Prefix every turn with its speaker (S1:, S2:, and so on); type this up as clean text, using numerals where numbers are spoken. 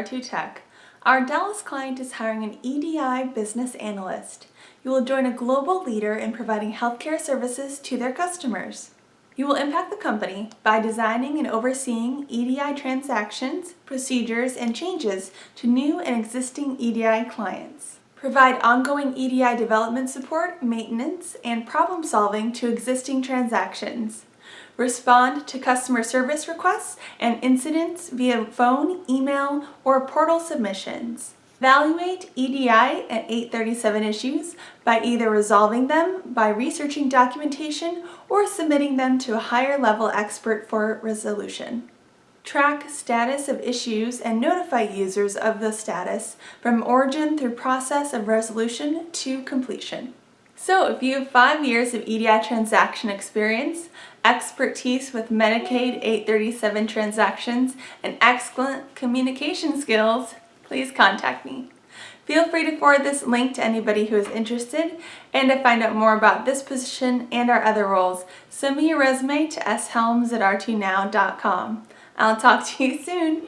S1: R2 Tech. Our Dallas client is hiring an EDI Business Analyst. You will join a global leader in providing healthcare services to their customers. You will impact the company by designing and overseeing EDI transactions, procedures, and changes to new and existing EDI clients. Provide ongoing EDI development support, maintenance, and problem solving to existing transactions. Respond to customer service requests and incidents via phone, email, or portal submissions. Evaluate EDI and 837 issues by either resolving them by researching documentation or submitting them to a higher level expert for resolution. Track status of issues and notify users of the status from origin through process of resolution to completion. So if you have 5 years of EDI transaction experience, expertise with Medicaid 837 transactions, and excellent communication skills, please contact me. Feel free to forward this link to anybody who is interested, and to find out more about this position and our other roles, send me your resume to shelms@r2now.com. I'll talk to you soon.